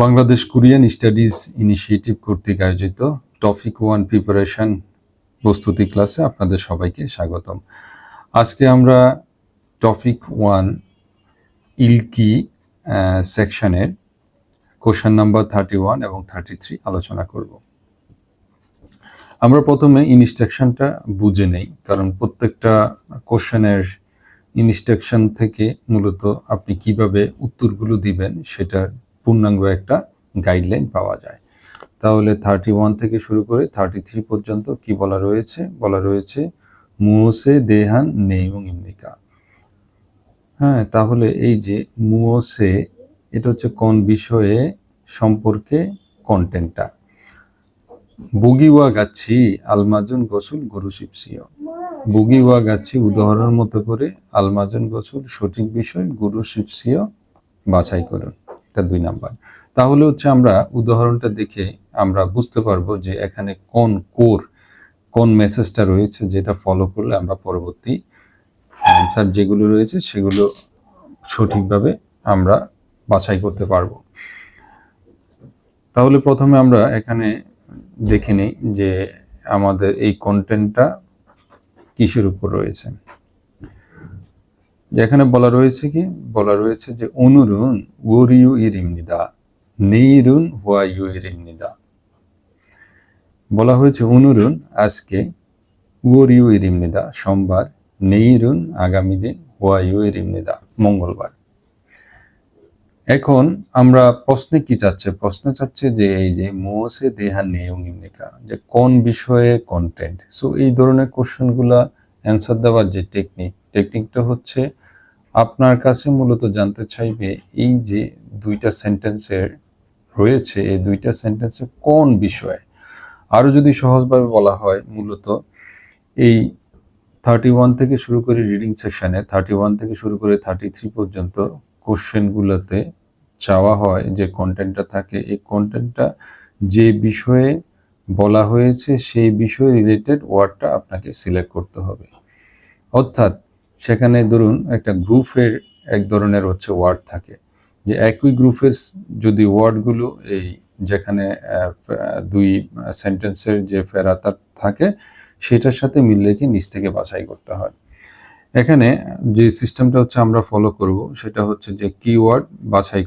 Bangladesh Korean studies initiative কর্তৃক আয়োজিত topic 1 preparation প্রস্তুতি ক্লাসে আপনাদের সবাইকে স্বাগতম। আজকে আমরা টপিক 1 ইলকি সেকশনের কোশ্চেন নাম্বার 31 এবং 33 আলোচনা করব। আমরা প্রথমে ইনস্ট্রাকশনটা বুঝে নেই, কারণ প্রত্যেকটা কোশ্চেনের ইনস্ট্রাকশন থেকে মূলত আপনি কিভাবে উত্তরগুলো দিবেন সেটার পূর্ণাঙ্গ একটা গাইডলাইন পাওয়া যায়। তাহলে 31 থেকে শুরু করে 33 পর্যন্ত কি বলা রয়েছে মুওসে দেহান নেইং ইমনিকা। হ্যাঁ, তাহলে এই যে মুওসে, এটা হচ্ছে কোন বিষয়ে সম্পর্কে কন্টেন্টটা। বুগিওয়া গাচ্ছি আলমাজুন গোসুল গুরু শিবসিও। বুগিওয়া গাচ্ছি উদাহরণ মতো করে, আলমাজুন গোসুল সঠিক বিষয়, গুরু শিবসিও বাছাই করুন। এটা 2 নাম্বার। তাহলে হচ্ছে আমরা উদাহরণটা দেখে আমরা বুঝতে পারবো যে এখানে কোন মেসেজটা রয়েছে, যেটা ফলো করলে আমরা পরবর্তী অ্যান্সার যেগুলো রয়েছে সেগুলো সঠিকভাবে আমরা বাছাই করতে পারবো। তাহলে প্রথমে আমরা এখানে দেখে নিই যে আমাদের এই কন্টেন্টটা কিসের উপর রয়েছে। যেখানে বলা রয়েছে যে অনুরুন ওরিউ ইরিমনিদা নেইরুন হুয়াইউ ইরিমনিদা। বলা হয়েছে অনুরুন আজকে, ওরিউ ইরিমনিদা সোমবার, নেইরুন আগামী দিন, হুয়াইউ ইরিমনিদা মঙ্গলবার। এখন আমরা প্রশ্নে কি চাচ্ছে যে এই যে মোসে দেহা নেইং ইমনিকা, যে কোন বিষয়ে কন্টেন্ট। সো এই ধরনের কোশ্চেনগুলা অ্যান্সার দেওয়ার যে টেকনিকটা হচ্ছে আপনার কাছে মূলত জানতে চাইবে এই যে 2টা সেন্টেন্সের রয়েছে, এই 2টা সেন্টেন্সে কোন বিষয়ে। আরো যদি সহজভাবে বলা হয়, মূলত এই 31 থেকে শুরু করে রিডিং সেকশনে 31 থেকে শুরু করে 33 পর্যন্ত কোশ্চেনগুলোতে চাওয়া হয় যে কন্টেন্টটা থাকে, এই কন্টেন্টটা যে বিষয়ে বলা হয়েছে সেই বিষয়ে রিলেটেড ওয়ার্ডটা আপনাকে সিলেক্ট করতে হবে। অর্থাৎ সেখানে ধরুন একটা গ্রুপের এক ধরনের হচ্ছে ওয়ার্ড থাকে, যে একই গ্রুপের যদি ওয়ার্ডগুলো এই যেখানে 2 সেন্টেন্সের যে ফেরাতা থাকে সেটার সাথে মিল রেখে নিচ থেকে বাছাই করতে হয়। এখানে যে সিস্টেমটা হচ্ছে আমরা ফলো করব সেটা হচ্ছে যে কিওয়ার্ড বাছাই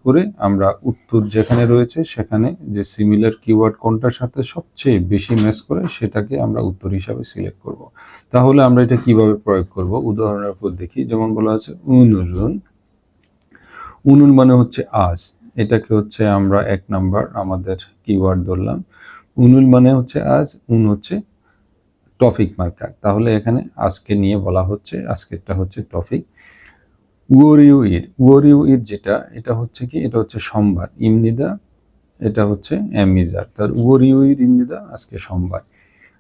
করে আমরা উত্তর যেখানে রয়েছে সেখানে যে সিমিলার কিওয়ার্ড কোনটার সাথে সবচেয়ে বেশি ম্যাচ করে সেটাকে আমরা উত্তর হিসাবে সিলেক্ট করব। তাহলে আমরা এটা কিভাবে প্রয়োগ করব উদাহরণের উপর দেখি। যেমন বলা আছে উনুন মানে হচ্ছে আজ, এটাকে হচ্ছে আমরা 1 নাম্বার আমাদের কিওয়ার্ড ধরলাম। উনুন মানে হচ্ছে আজ, হচ্ছে টপিক মার্কার। তাহলে এখানে আজকে নিয়ে বলা হচ্ছে, আজকেরটা হচ্ছে টপিক। উয়োরিউ ইর যেটা, এটা হচ্ছে কি, এটা হচ্ছে সোমবার। ইমনিদা এটা হচ্ছে এমিজার। তার উয়োরিউ ইর ইমনিদা আজকে সোমবার।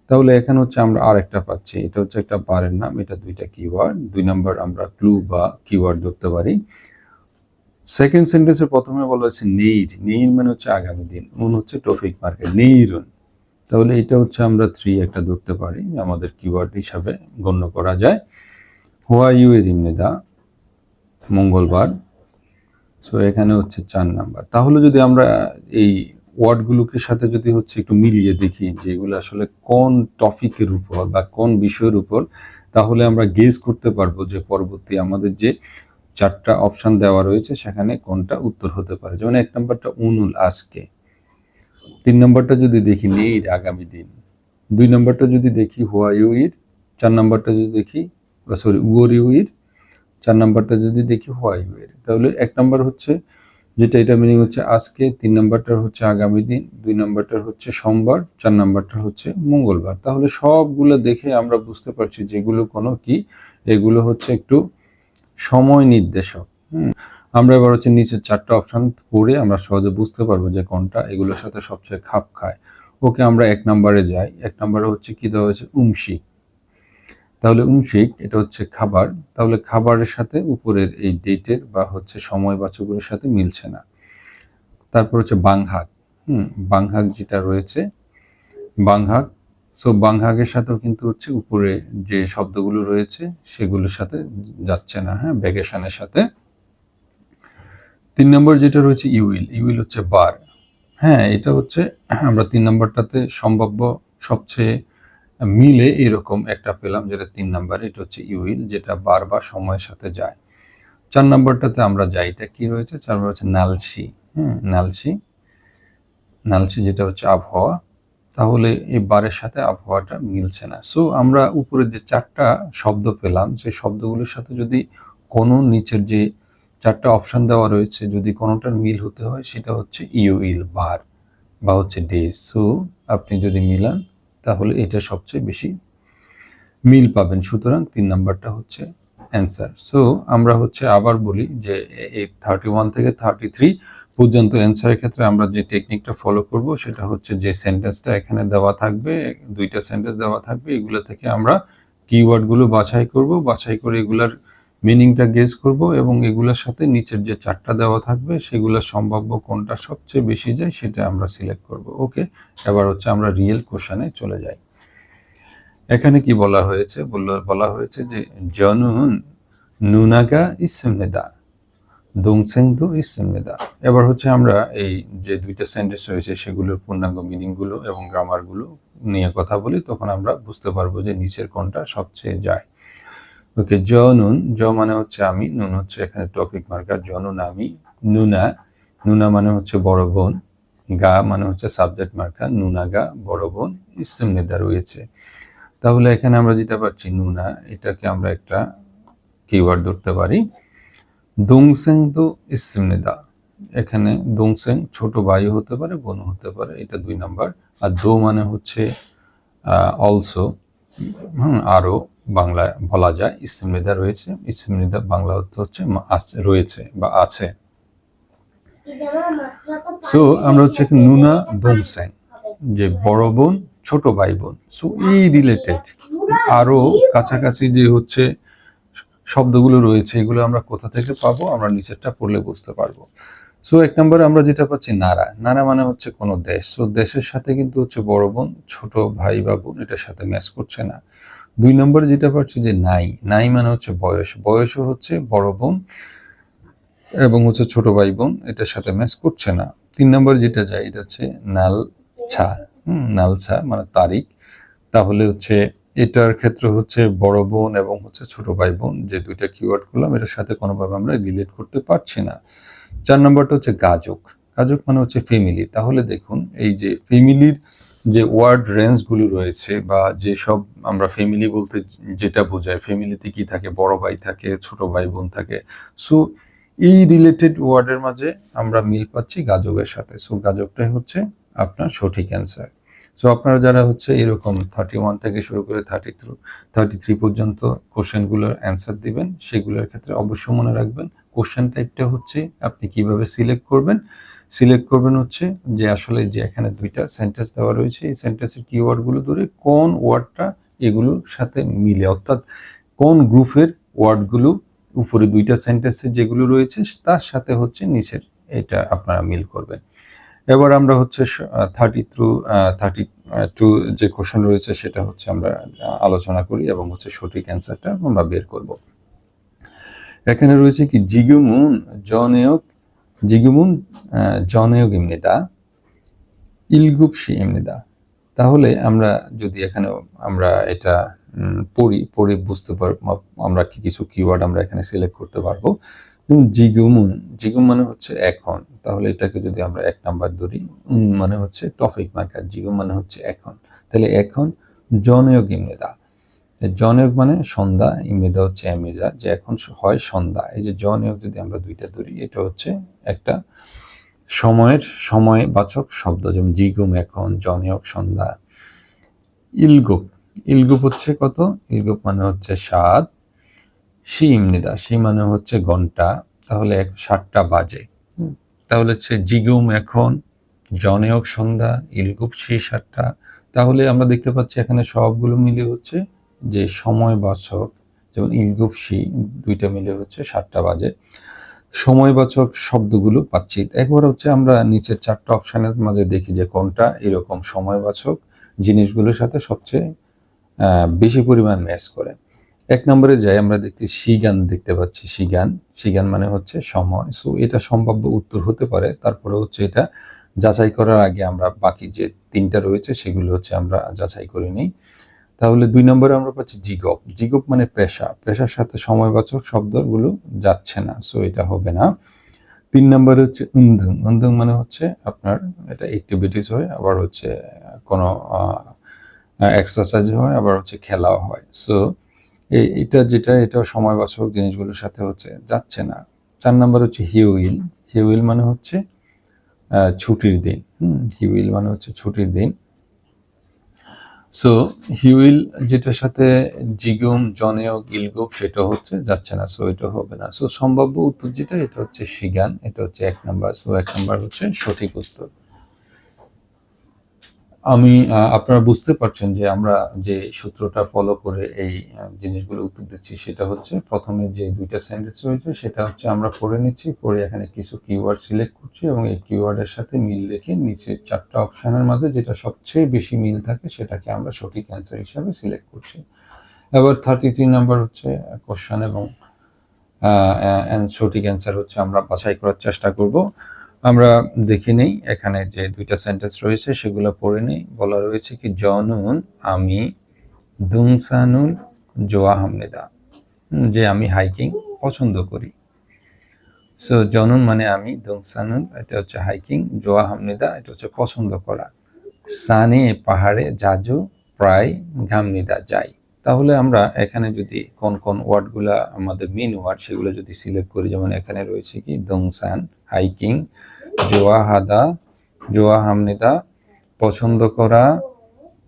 তাহলে এখানে হচ্ছে আমরা আরেকটা পাচ্ছি, এটা হচ্ছে একটা বারের নাম। এটা 2টা কিওয়ার্ড, 2 নাম্বার আমরা ক্লু বা কিওয়ার্ড ধরতে পারি। সেকেন্ড সেন্টেন্সে প্রথমে বলা হচ্ছে নেইর মানে হচ্ছে আগামী দিন, হচ্ছে টপিক মার্কার নেইরুন। তাহলে এটা হচ্ছে আমরা 3 একটা ধরতে পারি, আমাদের কিওয়ার্ড হিসাবে গণ্য করা যায়। হুয়াইউ এর ইমনিদা মঙ্গলবার। সো এখানে হচ্ছে 4 নাম্বার। তাহলে যদি আমরা এই ওয়ার্ডগুলোকে সাথে যদি হচ্ছে একটু মিলিয়ে দেখি যে এগুলো আসলে কোন টপিকের উপর বা কোন বিষয়ের উপর, তাহলে আমরা গেস করতে পারবো যে পরবর্তী আমাদের যে 4টা অপশন দেওয়া রয়েছে সেখানে কোনটা উত্তর হতে পারে। যেমন 1 নাম্বারটা উনুল আজকে, 3 নাম্বারটা যদি দেখি নেইর আগামী দিন, 2 নাম্বারটা যদি দেখি হুয়াইউ ইর, 4 নাম্বারটা যদি দেখি উয়োরিউ ইর, 4 নাম্বারটা যদি দেখি হুয়াইউ এর। তাহলে 1 নাম্বার হচ্ছে যেটা, এটা মিনিং হচ্ছে আজকে, 3 নাম্বারটার হচ্ছে আগামী দিন, 2 নাম্বারটার হচ্ছে সোমবার, 4 নাম্বারটা হচ্ছে মঙ্গলবার। তাহলে সবগুলো দেখে আমরা বুঝতে পারছি যেগুলো কোনো কি, এগুলো হচ্ছে একটু সময় নির্দেশক। আমরা এবার হচ্ছে নিচের 4টা অপশন পড়ে আমরা সহজে বুঝতে পারবো যে কোনটা এগুলোর সাথে সবচেয়ে খাপ খায়। ওকে, আমরা 1 নাম্বারে যাই। 1 নাম্বারে হচ্ছে কি দেওয়া হয়েছে, উমশিক। তাহলে উমশিক এটা হচ্ছে খাবার। তাহলে খাবারের সাথে উপরের এই ডেটের বা হচ্ছে সময়বাচকের সাথে মিলছে না। তারপর হচ্ছে বাংহাক। বাংহাক যেটা রয়েছে, বাংহাক। সো বাংহাকের সাথেও কিন্তু হচ্ছে উপরে যে শব্দগুলো রয়েছে সেগুলোর সাথে যাচ্ছে না, ভ্যাকেশনের সাথে। 3 নম্বর যেটা রয়েছে ইউইল, ইউইল হচ্ছে বার। হ্যাঁ, এটা হচ্ছে আমরা 3 নম্বরটাতে সম্ভাব্য সবচেয়ে মিলে এরকম একটা পেলাম, যেটা 3 নম্বর, এটা হচ্ছে ইউইল, যেটা বার বা সময়ের সাথে যায়। 4 নম্বরটাতে আমরা যাই, এটা কি রয়েছে? 4 নম্বর হচ্ছে নালসি। নালসি, নালসি যেটা হচ্ছে আবহাওয়া। তাহলে এই বারের সাথে আবহাওয়াটা মিলছে না। সো আমরা উপরে যে 4টা শব্দ পেলাম, সেই শব্দগুলোর সাথে যদি কোনো নিচের যে 4টা অপশন দেওয়া রয়েছে, যদি কোনোটার মিল হতে হয়, সেটা হচ্ছে ইউইল, বার বা হচ্ছে ডেজ। সো আপনি যদি মিলান তাহলে এটা সবচেয়ে বেশি মিল পাবেন। সুতরাং 3 নাম্বারটা হচ্ছে অ্যান্সার। সো আমরা হচ্ছে আবার বলি যে এই 31 থেকে 33 পর্যন্ত অ্যান্সারের ক্ষেত্রে আমরা যে টেকনিকটা ফলো করব, সেটা হচ্ছে যে সেন্টেন্সটা এখানে দেওয়া থাকবে, 2টা সেন্টেন্স দেওয়া থাকবে, এগুলো থেকে আমরা কিওয়ার্ডগুলো বাছাই করব, বাছাই করে এগুলার মিনিংটা গেস করব, এবং এগুলোর সাথে নিচের যে 4টা দেওয়া থাকবে সেগুলোর সম্ভাব্য কোনটা সবচেয়ে বেশি যায় সেটা আমরা সিলেক্ট করব। ওকে, এবার হচ্ছে আমরা রিয়েল কোশ্চেনে চলে যাই। এখানে কি বলা হয়েছে? বলা হয়েছে যে জনুন নুনাগা ইসমনেদা দংসেংদু ইসমনেদা। এবার হচ্ছে আমরা এই যে 2টা সেন্টেন্স রয়েছে সেগুলোর পূর্ণাঙ্গ মিনিংগুলো এবং গ্রামারগুলো নিয়ে কথা বলি, তখন আমরা বুঝতে পারবো যে নিচের কোনটা সবচেয়ে যায়। ওকে, জনুন, জ মানে হচ্ছে আমি, নুন হচ্ছে এখানে টপিক মার্কার, জনুন আমি, নুনা, নুনা মানে হচ্ছে বড় বোন, গা মানে হচ্ছে সাবজেক্ট মার্কার, নুনাগা বড় বোন, ইসমনেদা রয়েছে। তাহলে এখানে আমরা যেটা পাচ্ছি নুনা, এটাকে আমরা একটা কিওয়ার্ড ধরতে পারি। দংসেং দো ইসমনেদা, এখানে দংসেং ছোট ভাইও হতে পারে, বোনও হতে পারে, এটা 2 নাম্বার। আর দো মানে হচ্ছে অলসো, আরো বাংলায় বলা যায়। ইসমনেদা রয়েছে, ইসমনেদা বাংলা অর্থ হচ্ছে রয়েছে বা আছে। সো আমরা হচ্ছে নুনা দংসেং, যে বড় বোন ছোট ভাই বোন। সো এই রিলেটেড আরো কাছাকাছি যে হচ্ছে শব্দগুলো রয়েছে, এগুলো আমরা কোথা থেকে পাবো? আমরা নিচেরটা পড়লে বুঝতে পারবো। সো 1 নম্বরে আমরা যেটা পাচ্ছি নারা, নারা মানে হচ্ছে কোনো দেশ। সো দেশের সাথে কিন্তু হচ্ছে বড় বোন ছোট ভাই বা বোন, এটার সাথে ম্যাচ করছে না। 2 নম্বরে যেটা পাচ্ছি যে নাই, নাই মানে হচ্ছে বয়স, বয়সও হচ্ছে বড় বোন এবং হচ্ছে ছোট ভাই বোন, এটার সাথে ম্যাচ করছে না। 3 নম্বরে যেটা যায়, এটা হচ্ছে নালছা, নালছা মানে তারিখ। তাহলে হচ্ছে এটার ক্ষেত্রে হচ্ছে বড় বোন এবং হচ্ছে ছোট ভাই বোন, যে 2টা কিওয়ার্ড করলাম, এটার সাথে কোনোভাবে আমরা রিলেট করতে পারছি না। 4 নম্বরটা হচ্ছে গাজক, গাজক মানে হচ্ছে ফ্যামিলি। তাহলে দেখুন এই যে ফ্যামিলির যে ওয়ার্ড রেঞ্জগুলো রয়েছে, বা যে সব আমরা ফ্যামিলি বলতে যেটা বোঝায়, ফ্যামিলিতে কি থাকে? বড় ভাই থাকে, ছোট ভাই বোন থাকে। সো এই রিলেটেড ওয়ার্ডের মাঝে আমরা মিল পাচ্ছি গাজকের সাথে। সো গাজকটাই হচ্ছে আপনার সঠিক অ্যান্সার। সো আপনারা যারা হচ্ছে এরকম 31 থেকে শুরু করে 33 পর্যন্ত কোশ্চেনগুলোর অ্যান্সার দিবেন, সেগুলোর ক্ষেত্রে অবশ্যই মনে রাখবেন কোশ্চেন টাইপটা হচ্ছে আপনি কিভাবে সিলেক্ট করবেন। সিলেক্ট করবেন হচ্ছে যে আসলে যে এখানে 2টা সেন্টেন্স দেওয়া রয়েছে, এই সেন্টেন্সের কিওয়ার্ডগুলো ধরে কোন ওয়ার্ডটা এগুলোর সাথে মিলে, অর্থাৎ কোন গ্রুপের ওয়ার্ডগুলো উপরে 2টা সেন্টেন্সে যেগুলো রয়েছে তার সাথে হচ্ছে নিচের, এটা আপনারা মিল করবেন। এবার আমরা হচ্ছে 32 যে কোশ্চেন রয়েছে সেটা হচ্ছে আমরা আলোচনা করি এবং হচ্ছে সঠিক অ্যান্সারটা আমরা বের করব। এখানে রয়েছে কি জিগুমুন জনেয়গ입니다. 일곱시입니다. তাহলে আমরা যদি এখানে আমরা এটা পড়ি বুঝতে পারবো, আমরা কিছু কিওয়ার্ড আমরা এখানে সিলেক্ট করতে পারবো। জিগুম মানে হচ্ছে এখন, তাহলে এটাকে যদি আমরা 1 নাম্বার ধরি, মানে হচ্ছে টপিক মার্কার, জিগুম মানে হচ্ছে এখন। তাহলে এখন জনেয়গ입니다. জনক মানে সন্ধ্যা, ইমেদা হচ্ছে এমেজা, যে এখন হয় সন্ধ্যা। এই যে জনক যদি আমরা 2টা ধরি, এটা হচ্ছে একটা সময়বাচক শব্দ, যেমন জিগুম এখন, জনক সন্ধ্যা। ইলগুপ হচ্ছে কত? ইলগুপ মানে হচ্ছে 7। ইমনিদা, মানে হচ্ছে ঘন্টা, তাহলে 7টা বাজে। তাহলে হচ্ছে জিগুম এখন, জনক সন্ধ্যা, ইলগুপ 7টা। তাহলে আমরা দেখতে পাচ্ছি এখানে সবগুলো মিলে হচ্ছে যে সময়বাচক, যেমন ইলগুপসি 2টা মিলে হচ্ছে 7টা বাজে, সময়বাচক শব্দগুলো পাচ্ছি। একবার হচ্ছে আমরা নিচের 4টা অপশনের মাঝে দেখি যে কোনটা এরকম সময়বাচক জিনিসগুলোর সাথে সবচেয়ে বেশি পরিমাণ ম্যাচ করে। 1 নম্বরে যাই, আমরা দেখতে শিগান দেখতে পাচ্ছি। শিগান মানে হচ্ছে সময়। সো এটা সম্ভাব্য উত্তর হতে পারে। তারপরে হচ্ছে এটা যাচাই করার আগে আমরা বাকি যে 3টা রয়েছে সেগুলো হচ্ছে আমরা যাচাই করে নিই। তাহলে 2 নম্বরে আমরা পাচ্ছি জিগপ মানে পেশার সাথে সময়বাচক শব্দগুলো যাচ্ছে না, সো এটা হবে না। 3 নম্বরে হচ্ছে উন্ধং মানে হচ্ছে আপনার এটা অ্যাক্টিভিটিস হয়, আবার হচ্ছে কোনো এক্সারসাইজ হয়, আবার হচ্ছে খেলাও হয়। সো এটাও সময়বাচক জিনিসগুলোর সাথে হচ্ছে যাচ্ছে না। 4 নম্বর হচ্ছে হিউইল মানে হচ্ছে ছুটির দিন। হিউইল মানে হচ্ছে ছুটির দিন। সো হিউইল যেটার সাথে জিগুম জনেও গিলগুপ সেটা হচ্ছে যাচ্ছে না, সো এটা হবে না। সো সম্ভাব্য উত্তর যেটা এটা হচ্ছে শিগান, এটা হচ্ছে 1 নাম্বার। সো 1 নাম্বার হচ্ছে সঠিক উত্তর। আপনারা বুঝতে পারছেন যে আমরা যে সূত্রটা ফলো করে এই জিনিসগুলো উত্তর দিচ্ছি সেটা হচ্ছে প্রথমে যে 2টা সেন্টেন্স রয়েছে সেটা হচ্ছে আমরা পড়ে নিচ্ছি, পরে এখানে কিছু কিওয়ার্ড সিলেক্ট করছি এবং এই কিওয়ার্ডের সাথে মিল রেখে নিচে 4টা অপশনের মাঝে যেটা সবচেয়ে বেশি মিল থাকে সেটাকে আমরা সঠিক অ্যান্সার হিসাবে সিলেক্ট করছি। এবার 33 নাম্বার হচ্ছে কোশ্চেন এবং সঠিক অ্যান্সার হচ্ছে আমরা বাছাই করার চেষ্টা করব। আমরা দেখে নেই এখানে যে 2টা সেন্টেন্স রয়েছে সেগুলো পড়ে নেই। বলা রয়েছে কি জনুন আমি দুংসানুন জোয়া হামনেদা, যে আমি হাইকিং পছন্দ করি। সো জনুন মানে আমি, দুংসানুন এটা হচ্ছে হাইকিং, জোয়া হামনেদা এটা হচ্ছে পছন্দ করা। সানে পাহাড়ে জাজু প্রায় ঘামনিদা যাই। তাহলে আমরা এখানে যদি কোন কোন ওয়ার্ডগুলা আমাদের মেন ওয়ার্ড সেগুলো যদি সিলেক্ট করি, যেমন এখানে রয়েছে কি দংসান হাইকিং, জোয়া হামনিদা পছন্দ করা,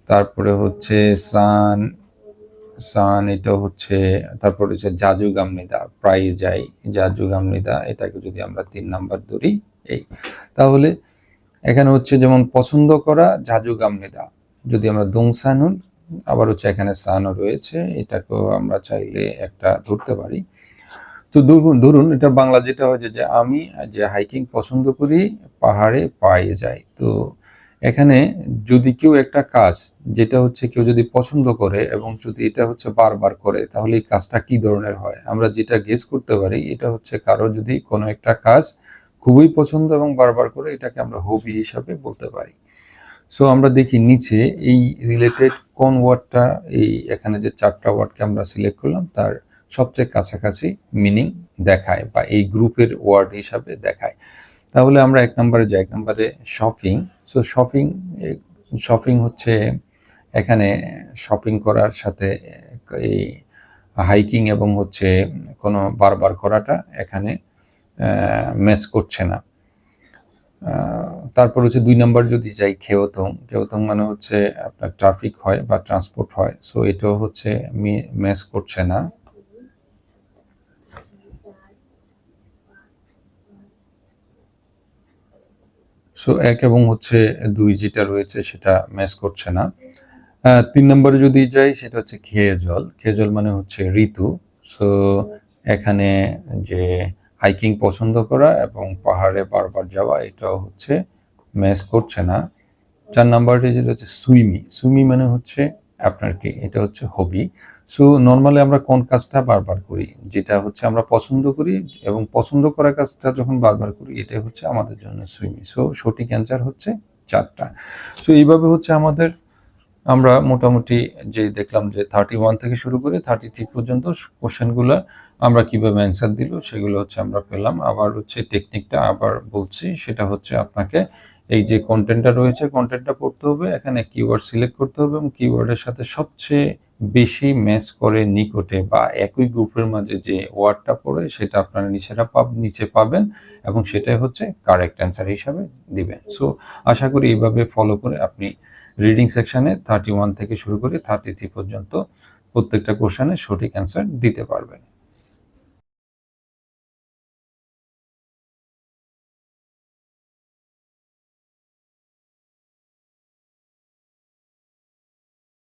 তারপরে হচ্ছে সান এটা হচ্ছে, তারপরে হচ্ছে জাজু গামনিদা প্রায় যাই, জাজু গামনিদা এটাকে যদি আমরা 3 নাম্বার ধরি এই, তাহলে এখানে হচ্ছে যেমন পছন্দ করা জাজু গামনিদা, যদি আমরা দংসানুন, আবার হচ্ছে এখানে সানও রয়েছে, এটাকেও আমরা চাইলে একটা ধরতে পারি। তো ধরুন এটা বাংলা যেটা হয় যে আমি যে হাইকিং পছন্দ করি পাহাড়ে পায়ে যাই। তো এখানে যদি কেউ একটা কাজ যেটা হচ্ছে কেউ যদি পছন্দ করে এবং যদি এটা হচ্ছে বারবার করে তাহলে এই কাজটা কি ধরনের হয়, আমরা যেটা গেস করতে পারি এটা হচ্ছে কারো যদি কোনো একটা কাজ খুবই পছন্দ এবং বারবার করে এটাকে আমরা হবি হিসাবে বলতে পারি। সো আমরা দেখি নিচে এই রিলেটেড কোন ওয়ার্ডটা এই এখানে যে 4টা ওয়ার্ডকে আমরা সিলেক্ট করলাম তার সবচেয়ে কাছাকাছি মিনিং দেখায় বা এই গ্রুপের ওয়ার্ড হিসাবে দেখায়। তাহলে আমরা 1 নম্বরে যাই। 1 নম্বরে শপিং। সো শপিং হচ্ছে এখানে শপিং করার সাথে এই হাইকিং এবং হচ্ছে কোনো বারবার করাটা এখানে ম্যাচ করছে না। তারপর হচ্ছে 2 নম্বর যদি যাই খেওতং মানে হচ্ছে আপনার ট্রাফিক হয় বা ট্রান্সপোর্ট হয়, সো এটাও হচ্ছে ম্যাচ করছে না। সো 1 এবং হচ্ছে 2 যেটা রয়েছে সেটা ম্যাচ করছে না। 3 নম্বরে যদি যাই সেটা হচ্ছে খেজল মানে হচ্ছে ঋতু। সো এখানে যে হাইকিং পছন্দ করা এবং পাহাড়ে বারবার যাওয়া এটাও হচ্ছে ম্যাচ করছে না। 4 নম্বরটি যেটা হচ্ছে সুইমি মানে হচ্ছে আপনার কি এটা হচ্ছে হবি। সো নর্মালি আমরা কোন কাজটা বারবার করি, যেটা হচ্ছে আমরা পছন্দ করি এবং পছন্দ করা কাজটা যখন বারবার করি এটাই হচ্ছে আমাদের জন্য সুইমি। সো সঠিক অ্যান্সার হচ্ছে 4টা। সো এইভাবে হচ্ছে আমরা মোটামুটি যে দেখলাম যে 31 থেকে শুরু করে 33 পর্যন্ত কোশ্চেনগুলো আমরা কিভাবে অ্যান্সার দিল সেগুলো হচ্ছে আমরা পেলাম। আবার হচ্ছে টেকনিকটা আবার বলছি, সেটা হচ্ছে আপনাকে এই যে কন্টেন্টটা রয়েছে কন্টেন্টটা পড়তে হবে, এখানে কিওয়ার্ড সিলেক্ট করতে হবে এবং কিওয়ার্ডের সাথে সবচেয়ে বেশি ম্যাচ করে নিকটে বা একই গ্রুপের মাঝে যে ওয়ার্ডটা পড়ে সেটা আপনারা নিচে পাবেন এবং সেটাই হচ্ছে কারেক্ট অ্যান্সার হিসাবে দিবেন। সো আশা করি এইভাবে ফলো করে আপনি রিডিং সেকশনে 31 থেকে শুরু করে 33 পর্যন্ত প্রত্যেকটা কোশ্চেনের সঠিক অ্যান্সার দিতে পারবেন।